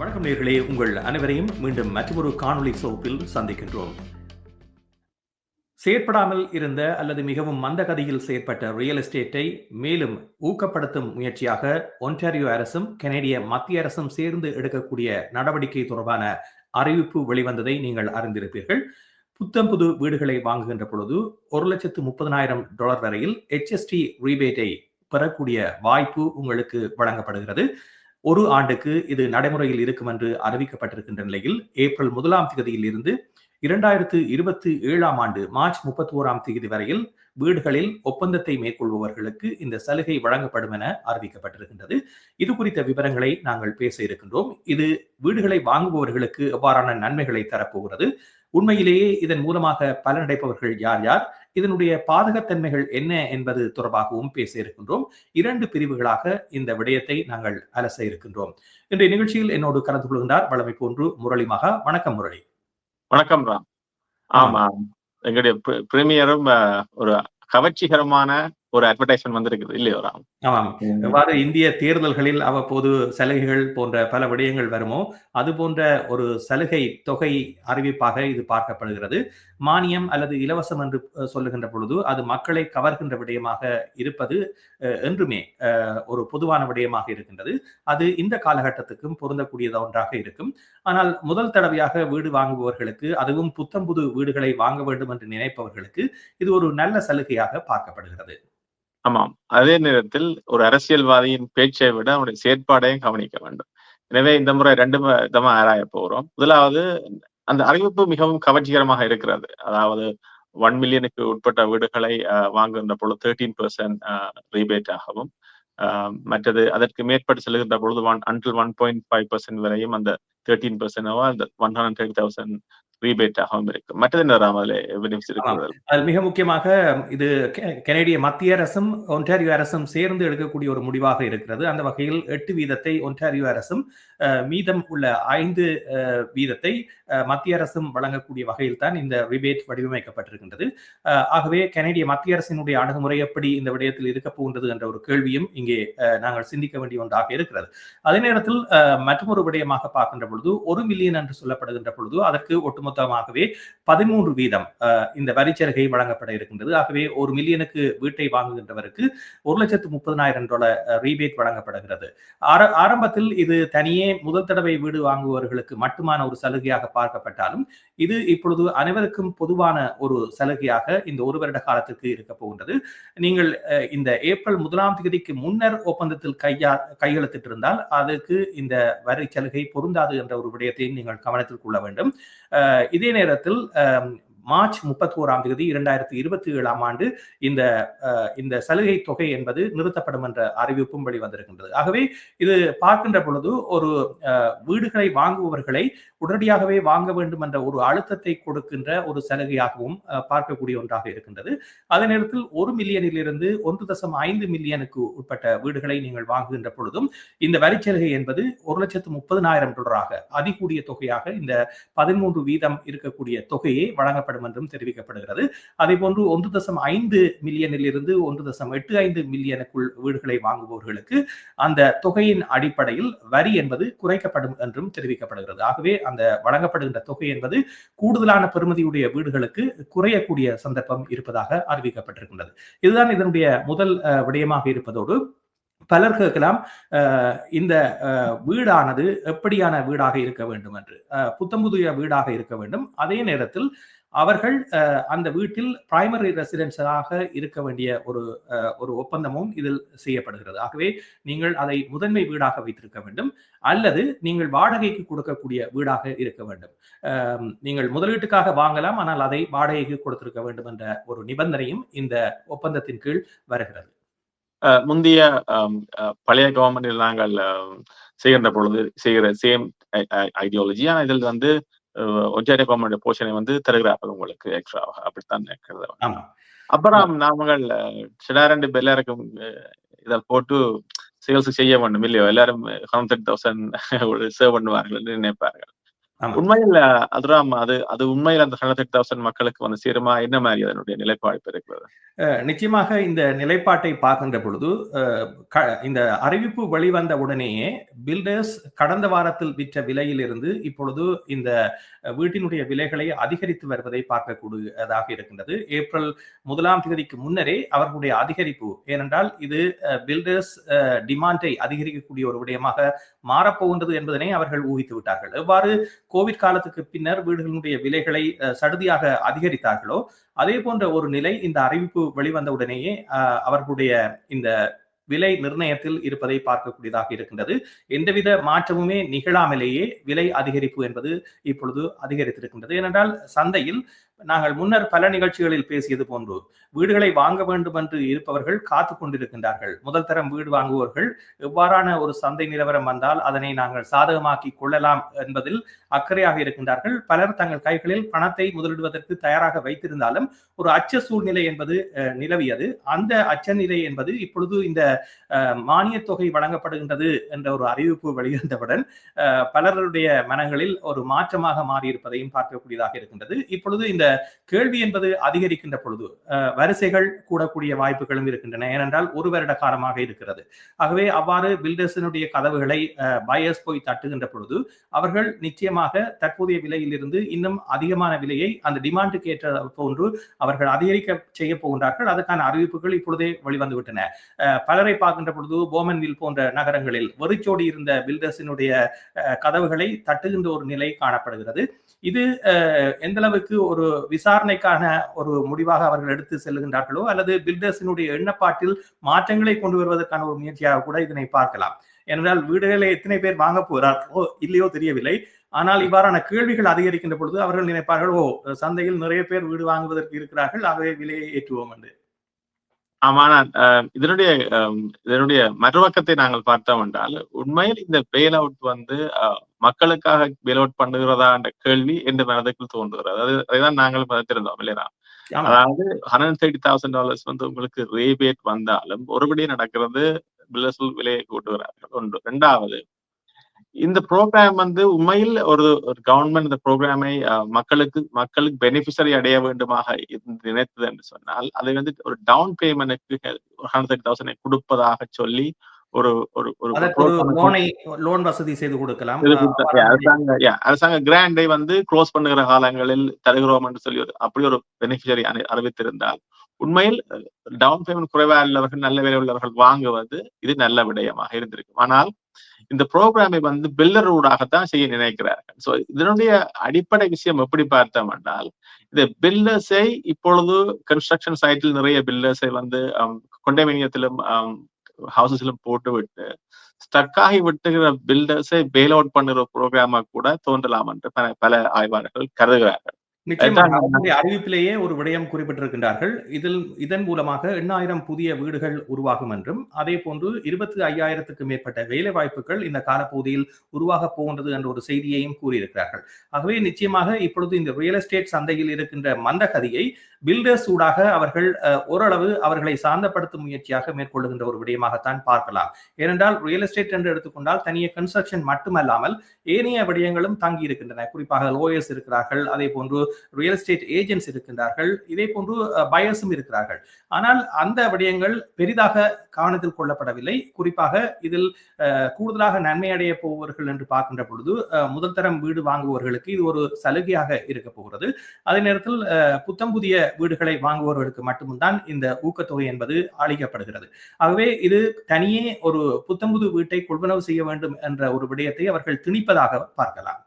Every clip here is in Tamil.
வணக்கம் நேயர்களே, உங்கள் அனைவரையும் மீண்டும் மற்றொரு காணொளி தொகுப்பில் சந்திக்கின்றோம். செயற்படாமல் இருந்த அல்லது மிகவும் மந்தகதியில் செயற்பட்ட ரியல் எஸ்டேட்டை மேலும் ஊக்கப்படுத்தும் முயற்சியாக ஒன்டாரியோ அரசும் கனேடிய மத்திய அரசும் சேர்ந்து எடுக்கக்கூடிய நடவடிக்கை தொடர்பான அறிவிப்பு வெளிவந்ததை நீங்கள் அறிந்திருப்பீர்கள். புத்தம் புது வீடுகளை வாங்குகின்ற பொழுது $1,30,000 வரையில் HST ரீபேட்டை பெறக்கூடிய வாய்ப்பு உங்களுக்கு வழங்கப்படுகிறது. ஒரு ஆண்டுக்கு இது நடைமுறையில் இருக்கும் என்று அறிவிக்கப்பட்டிருக்கின்ற நிலையில் ஏப்ரல் 1ஆம் தேதியில் இருந்து 2027ஆம் ஆண்டு மார்ச் 31ஆம் தேதி வரையில் வீடுகளில் ஒப்பந்தத்தை மேற்கொள்பவர்களுக்கு இந்த சலுகை வழங்கப்படும் என அறிவிக்கப்பட்டிருக்கின்றது. இது குறித்த விவரங்களை நாங்கள் பேச இருக்கின்றோம். இது வீடுகளை வாங்குபவர்களுக்கு எவ்வாறான நன்மைகளை தரப்போகிறது, உண்மையிலேயே இதன் மூலமாக பலனடைப்பவர்கள் யார் யார், இதனுடைய பாதகத்தன்மைகள் என்ன என்பது தொடர்பாகவும் பேச இருக்கின்றோம். 2 பிரிவுகளாக இந்த விடயத்தை நாங்கள் அலச இருக்கின்றோம். இன்றைய நிகழ்ச்சியில் என்னோடு கலந்து கொள்கின்றார் வழமை போன்று முரளி மகா. வணக்கம் முரளி. வணக்கம் ராம். ஆமா, எங்களுடைய பிரீமியரும் ஒரு கவர்ச்சிகரமான ஒரு அட்வர்டைஸ்மெண்ட் வந்திருக்குது இல்லையோ ராம்? ஆமாம். எவ்வாறு இந்திய தேர்தல்களில் அவ்வப்போது சலுகைகள் போன்ற பல விடயங்கள் வருமோ அது போன்ற ஒரு சலுகை தொகை அறிவிப்பாக இது பார்க்கப்படுகிறது. மானியம் அல்லது இலவசம் என்று சொல்லுகின்ற பொழுது அது மக்களை கவர்கின்ற விடயமாக இருப்பது என்றுமே ஒரு பொதுவான விடயமாக இருக்கின்றது. அது இந்த காலகட்டத்துக்கும் பொருந்தக்கூடியது ஒன்றாக இருக்கும். ஆனால் முதல் தடவையாக வீடு வாங்குபவர்களுக்கு, அதுவும் புத்தம் புது வீடுகளை வாங்க வேண்டும் என்று நினைப்பவர்களுக்கு இது ஒரு நல்ல சலுகையாக பார்க்கப்படுகிறது. ஆமாம். அதே நேரத்தில் ஒரு அரசியல்வாதியின் பேச்சை விட அவனுடைய செயற்பாடையும் கவனிக்க வேண்டும். எனவே இந்த முறை 2 விதமா ஆராய போகிறோம். முதலாவது, அந்த அறிவிப்பு மிகவும் கவர்ச்சிகரமாக இருக்கிறது. அதாவது 1 மில்லியனுக்கு உட்பட்ட வீடுகளை வாங்குகின்ற பொழுது 13% ரீபேட் ஆகவும், மற்றது அதற்கு மேற்பட்டு செல்கின்ற பொழுது until 1.5% வரையும் அந்த 13% அந்த 130,000 ரீபேட் ஆகவும் இருக்கு. மற்றது என்ன ராமலே பெனிஃபிட்ஸ் இருக்கிறது? அது மிக முக்கியமாக இது கனேடிய மத்திய அரசும் ஒன்டாரியோ அரசும் சேர்ந்து எடுக்கக்கூடிய ஒரு முடிவாக இருக்கிறது. அந்த வகையில் 8 வீதத்தை ஒன்டாரியோ அரசும் மீதம் உள்ள 5 வீதத்தை மத்திய அரசும் வழங்கக்கூடிய வகையில் தான் இந்த ரிபேட் வடிவமைக்கப்பட்டிருக்கின்றது. ஆகவே கனேடிய மத்திய அரசினுடைய அணுகுமுறை எப்படி இந்த விடயத்தில் இருக்க போகின்றது என்ற ஒரு கேள்வியும் இங்கே நாங்கள் சிந்திக்க வேண்டிய ஒன்றாக இருக்கிறது. அதே நேரத்தில் மற்றொரு விடயமாக பார்க்கின்ற பொழுது 1 மில்லியன் என்று சொல்லப்படுகின்ற பொழுது அதற்கு ஒட்டுமொத்தமாகவே 13 வீதம் இந்த வரிச்சலுகை வழங்கப்பட இருக்கின்றது. ஆகவே 1 மில்லியனுக்கு வீட்டை வாங்குகின்றவருக்கு $1,30,000 ரீபேட் வழங்கப்படுகிறது. ஆரம்பத்தில் இது தனியே முதல் தடவை வீடு வாங்குபவர்களுக்கு மட்டுமான ஒரு சலுகையாக பார்க்கப்பட்டாலும் இது இப்பொழுது அனைவருக்கும் பொதுவான ஒரு சலுகையாக இந்த 1 வருட காலத்திற்கு இருக்க போகின்றது. நீங்கள் இந்த ஏப்ரல் 1ஆம் தேதிக்கு முன்னர் ஒப்பந்தத்தில் கையெழுத்திட்டிருந்தால் அதற்கு இந்த வரி சலுகை பொருந்தாது என்ற ஒரு விடயத்தையும் நீங்கள் கவனத்தில் கொள்ள வேண்டும். இதே நேரத்தில் மார்ச் 31ஆம் தேதி 2027ஆம் ஆண்டு இந்த சலுகை தொகை என்பது நிறுத்தப்படும் என்ற அறிவிப்பும் வெளிவந்திருக்கின்றது. ஆகவே இது பார்க்கின்ற பொழுது ஒரு வீடுகளை வாங்குபவர்களை உடனடியாகவே வாங்க வேண்டும் என்ற ஒரு அழுத்தத்தை கொடுக்கின்ற ஒரு சலுகையாகவும் பார்க்கக்கூடிய ஒன்றாக இருக்கின்றது. அதே நேரத்தில் 1 மில்லியனிலிருந்து 1.5 மில்லியனுக்கு உட்பட்ட வீடுகளை நீங்கள் வாங்குகின்ற பொழுதும் இந்த வரிச்சலுகை என்பது $1,30,000 அதிகூடிய தொகையாக இந்த 13 வீதம் இருக்கக்கூடிய தொகையை வழங்கப்படும் என்றும் தெரிவிக்கப்படுகிறது. அதே போன்று 1.5 மில்லியனிலிருந்து 1.85 மில்லியனுக்குள் வீடுகளை வாங்குபவர்களுக்கு அந்த தொகையின் அடிப்படையில் வரி என்பது குறைக்கப்படும் என்றும் தெரிவிக்கப்படுகிறது. ஆகவே அந்த வழங்கப்படுகின்ற தொகை என்பது கூடுதலான பெறுமதியுடைய வீடுகளுக்கு குறையக்கூடிய சந்தர்ப்பம் இருப்பதாக அறிவிக்கப்பட்டிருக்கின்றது. இதுதான் இதனுடைய முதல் விடயமாக இருப்பதோடு, பலர் கேட்கலாம் இந்த வீடானது எப்படியான வீடாக இருக்க வேண்டும் என்று. புத்தம்புதிய வீடாக இருக்க வேண்டும், அதே நேரத்தில் அவர்கள் அந்த வீட்டில் பிரைமரி ரெசிடென்ஸாக இருக்க வேண்டிய ஒரு ஒப்பந்தமும் இதில் செய்யப்படுகிறது. ஆகவே நீங்கள் அதை முதன்மை வீடாக வைத்திருக்க வேண்டும், அல்லது நீங்கள் வாடகைக்கு கொடுக்கக்கூடிய வீடாக இருக்க வேண்டும். நீங்கள் முதலீட்டுக்காக வாங்கலாம், ஆனால் அதை வாடகைக்கு கொடுத்திருக்க வேண்டும் என்ற ஒரு நிபந்தனையும் இந்த ஒப்பந்தத்தின் கீழ் வருகிறது. முந்தைய பழைய கவர்மெண்டில் நாங்கள் செய்கின்ற பொழுது செய்கிற சேம் ஐடியாலஜி, ஆனால் இதில் வந்து ஒன்டாரியோ கவர்மெண்ட் போர்ஷனை வந்து தருகிறார்கள் உங்களுக்கு எக்ஸ்ட்ராவாக, அப்படித்தான் இருக்கிறது. அப்புறம் நாங்கள் சிடாரண்டு எல்லாருக்கும் இதில் போட்டு சேல்ஸ் செய்ய வேண்டும் இல்லையோ, எல்லாரும் 130,000 சேவ் பண்ணுவார்கள் என்று நினைப்பார்கள். உண்மையில் அதுராம் அது உண்மையில் அந்த 130,000 மக்களுக்கு வந்து சேருமா? என்ன மாதிரி அதனுடைய நிலைப்பாடு இருக்கிறது? நிச்சயமாக இந்த நிலைப்பாட்டை பார்க்கின்ற பொழுது இந்த அறிவிப்பு வெளிவந்த உடனேயே பில்டர்ஸ் கடந்த வாரத்தில் விற்ற விலையிலிருந்து இப்பொழுது இந்த வீட்டினுடைய விலைகளை அதிகரித்து வருவதை பார்க்கக்கூடியதாக இருக்கின்றது. ஏப்ரல் 1ஆம் தேதிக்கு முன்னரே அவர்களுடைய அதிகரிப்பு, ஏனென்றால் இது பில்டர்ஸ் டிமாண்டை அதிகரிக்கக்கூடிய ஒரு விடயமாக மாறப்போகின்றது என்பதனை அவர்கள் ஊகித்து விட்டார்கள். எவ்வாறு கோவிட் காலத்துக்கு பின்னர் வீடுகளுடைய விலைகளை சடுதியாக அதிகரித்தார்களோ அதே போன்ற ஒரு நிலை இந்த அறிவிப்பு வெளிவந்தவுடனேயே அவர்களுடைய இந்த விலை நிர்ணயத்தில் இருப்பதை பார்க்கக்கூடியதாக இருக்கின்றது. எந்தவித மாற்றமுமே நிகழாமலேயே விலை அதிகரிப்பு என்பது இப்பொழுது அதிகரித்திருக்கின்றது. ஏனென்றால் சந்தையில் நாங்கள் முன்னர் பல நிகழ்ச்சிகளில் பேசியது போன்று வீடுகளை வாங்க வேண்டும் என்று இருப்பவர்கள் காத்து கொண்டிருக்கின்றார்கள். முதல் தரம் வீடு வாங்குபவர்கள் எவ்வாறான ஒரு சந்தை நிலவரம் வந்தால் அதனை நாங்கள் சாதகமாக்கி கொள்ளலாம் என்பதில் அக்கறையாக இருக்கின்றார்கள். பலர் தங்கள் கைகளில் பணத்தை முதலிடுவதற்கு தயாராக வைத்திருந்தாலும் ஒரு அச்ச சூழ்நிலை என்பது நிலவியது. அந்த அச்ச நிலை என்பது இப்பொழுது இந்த மானிய தொகை வழங்கப்படுகின்றது என்ற ஒரு அறிவிப்பு வெளிவந்தவுடன் பலருடைய மனங்களில் ஒரு மாற்றமாக மாறியிருப்பதையும் பார்க்கக்கூடியதாக இருக்கின்றது. இப்பொழுது இந்த கேள்வி என்பது அதிகரிக்கின்ற பொழுது வரிசைகள் கூடக்கூடிய வாய்ப்புகளும் இருக்கின்றன. ஏனென்றால் ஒரு வருட காலமாக இருக்கிறது. ஆகவே அவ்வாறு பில்டர்ஸினுடைய கதவுகளை பையர்ஸ் போய் தட்டுகின்ற பொழுது அவர்கள் நிச்சயமாக தற்போதைய விலையிலிருந்து இன்னும் அதிகமான விலையை அந்த டிமாண்டுக்கு ஏற்ற போன்று அவர்கள் அதிகரிக்க செய்ய போகின்றார்கள். அதற்கான அறிவிப்புகள் இப்பொழுதே வெளிவந்துவிட்டன. பலரை பார்க்கின்ற பொழுது போமன்வில் போன்ற நகரங்களில் வெறிச்சோடி இருந்த பில்டர்ஸினுடைய கதவுகளை தட்டுகின்ற ஒரு நிலை காணப்படுகிறது. இது எந்த அளவுக்கு ஒரு விசாரணைக்கான ஒரு முடிவாக அவர்கள் எடுத்து செல்லுகின்றார்களோ அல்லது பில்டர்ஸினுடைய எண்ணப்பாட்டில் மாற்றங்களை கொண்டு வருவதற்கான ஒரு முயற்சியாக கூட இதனை பார்க்கலாம். ஏனென்றால் வீடுகளை எத்தனை பேர் வாங்க போகிறார்களோ இல்லையோ தெரியவில்லை. ஆனால் இவ்வாறான கேள்விகள் அதிகரிக்கின்ற பொழுது அவர்கள் நினைப்பார்கள், சந்தையில் நிறைய பேர் வீடு வாங்குவதற்கு இருக்கிறார்கள், ஆகவே விலையை ஏற்றுவோம் என்று. ஆனால் இதனுடைய மறுபக்கத்தை நாங்கள் பார்த்தோம் என்றால் உண்மையில் இந்த பெயில் அவுட் வந்து மக்களுக்காக பெயில் அவுட் பண்ணுகிறதா என்ற கேள்வி என்ற மனதுக்குள் தோன்றுகிறது. அதைதான் நாங்கள் பார்த்திருந்தோம் இல்லையா? அதாவது $130,000 வந்து உங்களுக்கு ரீபேட் வந்தாலும் ஒருபடியே நடக்கிறது பில்டர்ஸ் விலையை கூட்டுகிறார்கள். ஒன்று. இரண்டாவது, இந்த ப்ரோக்ராம் வந்து உண்மையில் ஒரு கவர்மெண்ட் இந்த ப்ரோக்ராமை மக்களுக்கு பெனிஃபிஷரி அடைய வேண்டுமாக நினைத்தது என்று சொன்னால் அதை வந்து ஒரு டவுன் பேமெண்ட்டுக்கு 130,000 கொடுப்பதாக சொல்லி ஒரு லோன் வசதி செய்து கொடுக்கலாம். அரசாங்க கிராண்டை வந்து க்ளோஸ் பண்ணுகிற காலங்களில் தருகிறோம் என்று சொல்லி அப்படி ஒரு பெனிஃபிஷரி அறிவித்திருந்தால் உண்மையில் டவுன் பேமெண்ட் குறைவா உள்ளவர்கள் நல்ல விலை உள்ளவர்கள் வாங்குவது இது நல்ல விடயமாக இருந்திருக்கும். ஆனால் இந்த ப்ரோக்ராமை வந்து பில்டர் ஊடாகத்தான் செய்ய நினைக்கிறார்கள். சோ இதனுடைய அடிப்படை விஷயம் எப்படி பார்த்தோம் என்றால் இந்த பில்டர்ஸை இப்பொழுது கன்ஸ்ட்ரக்ஷன் சைட்டில் நிறைய பில்டர்ஸை வந்து கொண்டோமினியத்திலும் ஹவுசஸிலும் போட்டு விட்டு ஸ்டக் ஆகி விட்டுகிற பில்டர்ஸை பெயில் அவுட் பண்ணுற ப்ரோக்ராமா கூட தோன்றலாம் என்று பல ஆய்வாளர்கள் கருதுகிறார்கள். அறிவிப்பிலேயே ஒரு விடயம் குறிப்பிட்டிருக்கின்றார்கள். இதன் மூலமாக 8,000 புதிய வீடுகள் உருவாகும் என்றும் அதே போன்று 25,000க்கு மேற்பட்ட வேலை வாய்ப்புகள் இந்த காலப்பகுதியில் உருவாக போகின்றது என்ற ஒரு செய்தியையும் கூறியிருக்கிறார்கள். ஆகவே நிச்சயமாக இப்பொழுது இந்த ரியல் எஸ்டேட் சந்தையில் இருக்கின்ற மந்தகதியை பில்டர்ஸ் ஊடாக அவர்கள் ஓரளவு அவர்களை சாந்தப்படுத்தும் முயற்சியாக மேற்கொள்ளுகின்ற ஒரு விடயமாகத்தான் பார்க்கலாம். ஏனென்றால் ரியல் எஸ்டேட் என்று எடுத்துக்கொண்டால் தனியே கன்ஸ்ட்ரக்ஷன் மட்டுமல்லாமல் ஏனைய விடயங்களும் தங்கி இருக்கின்றன. குறிப்பாக லோயர்ஸ் இருக்கிறார்கள், அதே போன்று ரியல் எஸ்டேட் ஏஜென்ட்ஸ் இருக்கின்றார்கள், இதே போன்று பயர்ஸும் இருக்கிறார்கள். ஆனால் அந்த விடயங்கள் பெரிதாக கவனத்தில் கொள்ளப்படவில்லை. குறிப்பாக இதில் கூடுதலாக நன்மை அடைய போவர்கள் என்று பார்க்கின்ற பொழுது முதல் தரம் வீடு வாங்குபவர்களுக்கு இது ஒரு சலுகையாக இருக்க போகிறது. அதே நேரத்தில் புத்தம் புதிய வீடுகளை வாங்குபவர்களுக்கு மட்டும்தான் இந்த ஊக்கத்தொகை என்பது அளிக்கப்படுகிறது. ஆகவே இது தனியே ஒரு புத்தம்புது வீட்டை கொள்வனவு செய்ய வேண்டும் என்ற ஒரு விடயத்தை அவர்கள் திணிப்பதாக பார்க்கலாம்.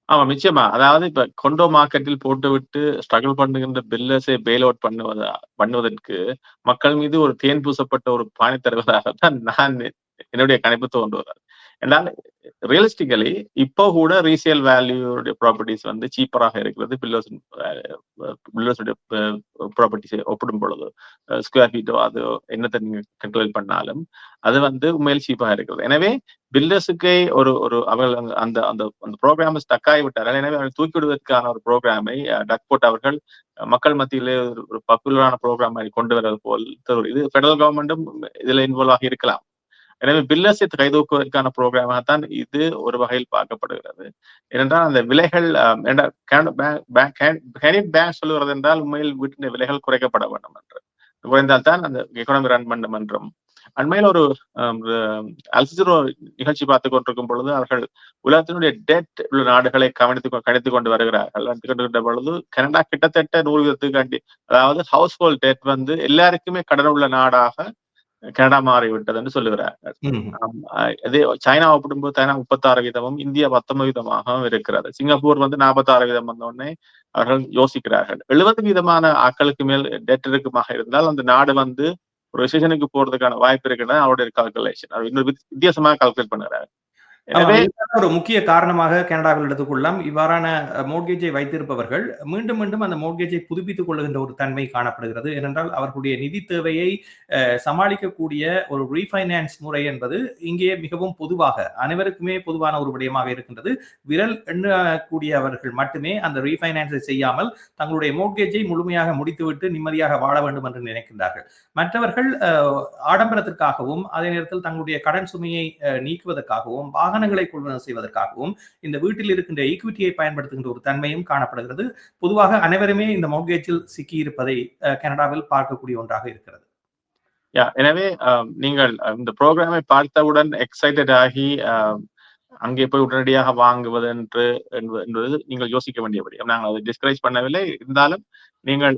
ஆமா, நிச்சயமா. அதாவது இப்ப கொண்டோ மார்க்கெட்டில் போட்டுவிட்டு ஸ்ட்ரகிள் பண்ணுகின்ற பில்டர்ஸை பெயில் அவுட் பண்ணுவதற்கு மக்கள் மீது ஒரு தேன் பூசப்பட்ட ஒரு பாணி தருவதாகத்தான் நான் என்னுடைய கணிப்பு தோன்றுவது. என்றால் ரியலிஸ்டிக்கலி இப்போ கூட ரீசேல் வேல்யூடைய ப்ராப்பர்ட்டிஸ் வந்து சீப்பராக இருக்கிறது பில்டர்ஸுடைய ப்ராப்பர்ட்டிஸை ஒப்பிடும் பொழுது. ஸ்கொயர் ஃபீட்டோ அது என்னத்தை நீங்க கண்ட்ரோல் பண்ணாலும் அது வந்து உண்மையில் சீப்பாக இருக்கிறது. எனவே பில்டர்ஸுக்கே ஒரு அவர்கள் அந்த அந்த அந்த ப்ரோக்ராம் ஸ்டக் ஆகிவிட்டார்கள். எனவே அவர்கள் தூக்கிவிடுவதற்கான ஒரு ப்ரோக்ராமை டக்போர்ட் அவர்கள் மக்கள் மத்தியிலே ஒரு பாப்புலரான ப்ரோக்ராமை கொண்டு வருவது போல் இது ஃபெடரல் கவர்மெண்ட்டும் இதுல இன்வால்வ் ஆகி இருக்கலாம். எனவே பில்லர்ஸை கைதூக்குவதற்கான புரோகிராமாகத்தான் இது ஒரு வகையில் பார்க்கப்படுகிறது. ஏனென்றால் அந்த விலைகள் பேங்க் சொல்லுகிறது என்றால் உண்மையில் வீட்டின் விலைகள் குறைக்கப்பட வேண்டும் என்று, குறைந்தால்தான் அந்த எக்கானமி ரன் பண்ணும் என்றும். அண்மையில் ஒரு அல்சிரோ நிகழ்ச்சி பார்த்துக் கொண்டிருக்கும் பொழுது அவர்கள் உலகத்தினுடைய டெட் உள்ள நாடுகளை கணித்துக் கொண்டு வருகிறார்கள். கொண்டிருக்கின்ற பொழுது கனடா கிட்டத்தட்ட 100%, அதாவது ஹவுஸ் ஹோல்ட் டெட் எல்லாருக்குமே கடன் உள்ள நாடாக கனடா மாறிவிட்டது என்று சொல்லுகிறார்கள். அதே சைனா ஒப்பிடும்போது சைனா 36%, இந்தியா 19% இருக்கிறது. சிங்கப்பூர் 46% வந்தோடனே அவர்கள் யோசிக்கிறார்கள். 70% ஆட்களுக்கு மேல் டெட் இருக்குமாக இருந்தால் அந்த நாடு ஒரு ரிசெஷனுக்கு போறதுக்கான வாய்ப்பு இருக்குன்னா அவருடைய கால்குலேஷன் இன்னொரு வித்தியாசமாக கால்குலேட் பண்ணுறாரு. எனவே ஒரு முக்கிய காரணமாக கனடாவில் எடுத்துக்கொள்ளலாம். இவ்வாறான மோட்கேஜை வைத்திருப்பவர்கள் மீண்டும் மீண்டும் அந்த மோட்கேஜை புதுப்பித்துக் கொள்கின்ற ஒரு தன்மை காணப்படுகிறது. ஏனென்றால் அவர்களுடைய நிதி தேவையை சமாளிக்கக்கூடிய ஒரு ரீஃபைனான்ஸ் முறை என்பது இங்கே மிகவும் பொதுவாக அனைவருக்குமே பொதுவான ஒரு விடயமாக இருக்கின்றது. விரல் எண்ணக்கூடியவர்கள் மட்டுமே அந்த ரீஃபைனான்ஸை செய்யாமல் தங்களுடைய மோட்கேஜை முழுமையாக முடித்துவிட்டு நிம்மதியாக வாழ வேண்டும் என்று நினைக்கின்றார்கள். மற்றவர்கள் ஆடம்பரத்திற்காகவும் அதே நேரத்தில் தங்களுடைய கடன் சுமையை நீக்குவதற்காகவும் வாகனங்களை கொள்வனவு செய்வதற்காகவும் இந்த வீட்டில் இருக்கின்ற ஈக்விட்டியை பயன்படுத்துகின்ற ஒரு தன்மையும் காணப்படுகிறது. பொதுவாக அனைவருமே இந்த மோட்கேஜில் சிக்கி இருப்பதை கனடாவில் பார்க்கக்கூடிய ஒன்றாக இருக்கிறது. எனவே நீங்கள் இந்த ப்ரோக்ராமை பார்த்தவுடன் எக்ஸைட்டட் ஆகி அங்கே போய் உடனடியாக வாங்குவது என்பது நீங்கள் யோசிக்க வேண்டியபடி. நாங்கள் அதை டிஸ்கரேஜ் பண்ணவில்லை. இருந்தாலும் நீங்கள்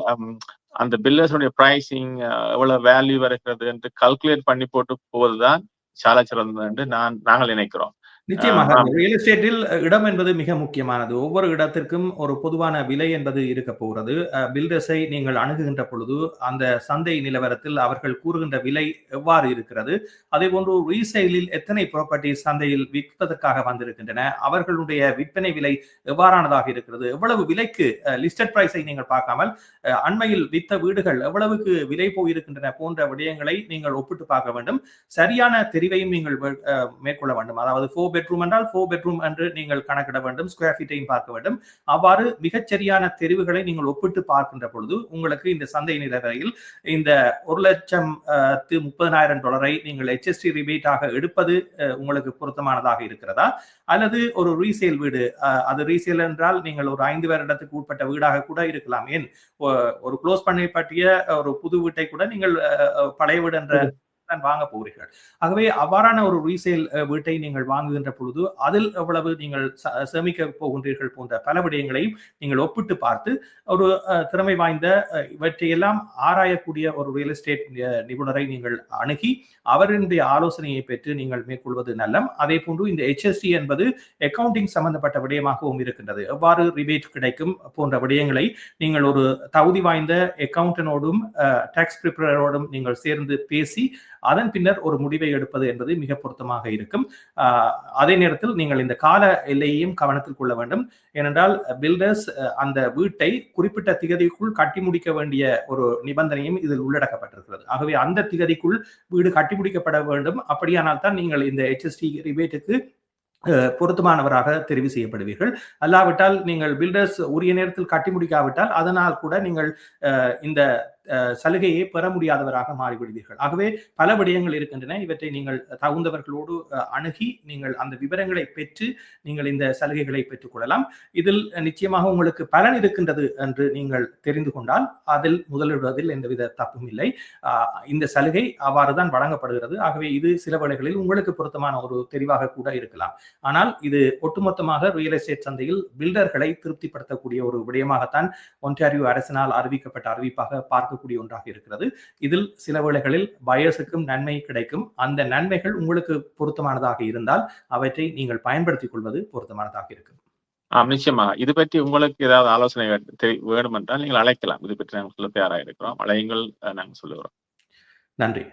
அந்த பில்லர்ஸுடைய பிரைசிங் எவ்வளவு வேல்யூ வருகிறது என்று கால்குலேட் பண்ணி போட்டு போவதுதான் சால சிறந்தது என்று நாங்கள் நினைக்கிறோம். நிச்சயமாக ரியல் எஸ்டேட்டில் இடம் என்பது மிக முக்கியமானது. ஒவ்வொரு இடத்திற்கும் ஒரு பொதுவான விலை என்பது இருக்க போகிறது. பில்டர்ஸை நீங்கள் அணுகுகின்ற பொழுது அந்த சந்தை நிலவரத்தில் அவர்கள் கூறுகின்ற விலை எவ்வாறு இருக்கிறது, அதே போன்று ரீசேலில் எத்தனை ப்ராப்பர்ட்டிஸ் சந்தையில் விற்பதற்காக வந்திருக்கின்றன, அவர்களுடைய விற்பனை விலை எவ்வாறானதாக இருக்கிறது, எவ்வளவு விலைக்கு லிஸ்டட் பிரைஸை நீங்கள் பார்க்காமல் அண்மையில் வித்த வீடுகள் எவ்வளவுக்கு விலை போயிருக்கின்றன போன்ற விடயங்களை நீங்கள் ஒப்பிட்டு பார்க்க வேண்டும். சரியான தெரிவையும் நீங்கள் மேற்கொள்ள வேண்டும். அதாவது 4 பெட்ரூம் என்றால் 4 பெட்ரூம் என்று நீங்கள் கணக்கிட வேண்டும், ஸ்கொயர் ஃபீட்டையும் பார்க்க வேண்டும். அவ்வாறு மிகச்சரியான தெரிவுகளை நீங்கள் ஒப்பிட்டு பார்க்கின்ற பொழுது உங்களுக்கு இந்த சந்தை நிலவரையில் இந்த $1,30,000 நீங்கள் HST ரிபேட்டாக எடுப்பது உங்களுக்கு பொருத்தமானதாக இருக்கிறதா, அல்லது ஒரு ரீசேல் வீடு, அது ரீசேல் என்றால் நீங்கள் ஒரு 5 வருடத்துக்கு உட்பட்ட வீடாக கூட இருக்கலாம். ஏன் ஒரு க்ளோஸ் பண்ணி பற்றிய ஒரு புது வீட்டை கூட நீங்கள் பழைய வீடு என்ற வாங்க போகிறீர்கள். ஆகவே அவ்வாறான ஒரு ரீசேல் வீட்டை நீங்கள் வாங்குகின்ற பொழுது அதில் எவ்வளவு நீங்கள் சேமிக்க போகின்றீர்கள் போன்ற பல விடயங்களையும் நீங்கள் ஒப்பிட்டு பார்த்து ஒரு திறமை வாய்ந்த இவற்றையெல்லாம் ஆராயக்கூடிய ஒரு ரியல் எஸ்டேட் நிபுணரை நீங்கள் அணுகி அவருடைய ஆலோசனையை பெற்று நீங்கள் மேற்கொள்வது நல்லம். அதே போன்று இந்த HST என்பது அக்கவுண்டிங் சம்பந்தப்பட்ட விடயமாகவும் இருக்கின்றது. எவ்வாறு ரிபேட் கிடைக்கும் போன்ற விடயங்களை நீங்கள் ஒரு தகுதி வாய்ந்த அக்கவுண்டனோடும் டாக்ஸ் பிரிப்பரரோடும் நீங்கள் சேர்ந்து பேசி அதன் பின்னர் ஒரு முடிவை எடுப்பது என்பது மிக பொருத்தமாக இருக்கும். அதே நேரத்தில் நீங்கள் இந்த கால எல்லையையும் கவனத்தில் கொள்ள வேண்டும். ஏனென்றால் பில்டர்ஸ் அந்த வீட்டை குறிப்பிட்ட திகதிக்குள் கட்டி முடிக்க வேண்டிய ஒரு நிபந்தனையும் இதில் உள்ளடக்கப்பட்டிருக்கிறது. ஆகவே அந்த திகதிக்குள் வீடு கட்டி முடிக்கப்பட வேண்டும். அப்படியானால் தான் நீங்கள் இந்த HST ரிபேட்டுக்கு பொருத்தமானவராக தெரிவு செய்யப்படுவீர்கள். அல்லாவிட்டால் நீங்கள் பில்டர்ஸ் உரிய நேரத்தில் கட்டி முடிக்காவிட்டால் அதனால் கூட நீங்கள் இந்த சலுகையை பெற முடியாதவராக மாறிவிடுவீர்கள். ஆகவே பல விடயங்கள் இருக்கின்றன. இவற்றை நீங்கள் தகுந்தவர்களோடு அணுகி நீங்கள் அந்த விவரங்களை பெற்று நீங்கள் இந்த சலுகைகளை பெற்றுக் கொள்ளலாம். இதில் நிச்சயமாக உங்களுக்கு பலன் இருக்கின்றது என்று நீங்கள் தெரிந்து கொண்டால் அதில் முதலிடுவதில் எந்தவித தப்பும் இல்லை. இந்த சலுகை அவ்வாறுதான் வழங்கப்படுகிறது. ஆகவே இது சில வேளைகளில் உங்களுக்கு பொருத்தமான ஒரு தெரிவாக கூட இருக்கலாம். ஆனால் இது ஒட்டுமொத்தமாக ரியல் எஸ்டேட் சந்தையில் பில்டர்களை திருப்திப்படுத்தக்கூடிய ஒரு விடயமாகத்தான் ஒன்டாரியோ அரசினால் அறிவிக்கப்பட்ட அறிவிப்பாக பார்க்கக்கூடிய ஒன்றாக இருக்கிறது. இதில் சில வேளைகளில் பயர்ஸுக்கும் நன்மை கிடைக்கும். அந்த நன்மைகள் உங்களுக்கு பொருத்தமானதாக இருந்தால் அவற்றை நீங்கள் பயன்படுத்திக் கொள்வது பொருத்தமானதாக இருக்கும். நிச்சயமா. இது பற்றி உங்களுக்கு ஏதாவது ஆலோசனை வேணும் என்றால் நீங்கள் அழைக்கலாம். இது பற்றி நாங்கள் சொல்ல தயாராக இருக்கிறோம். அழையுங்கள், நாங்கள் சொல்லுகிறோம். நன்றி.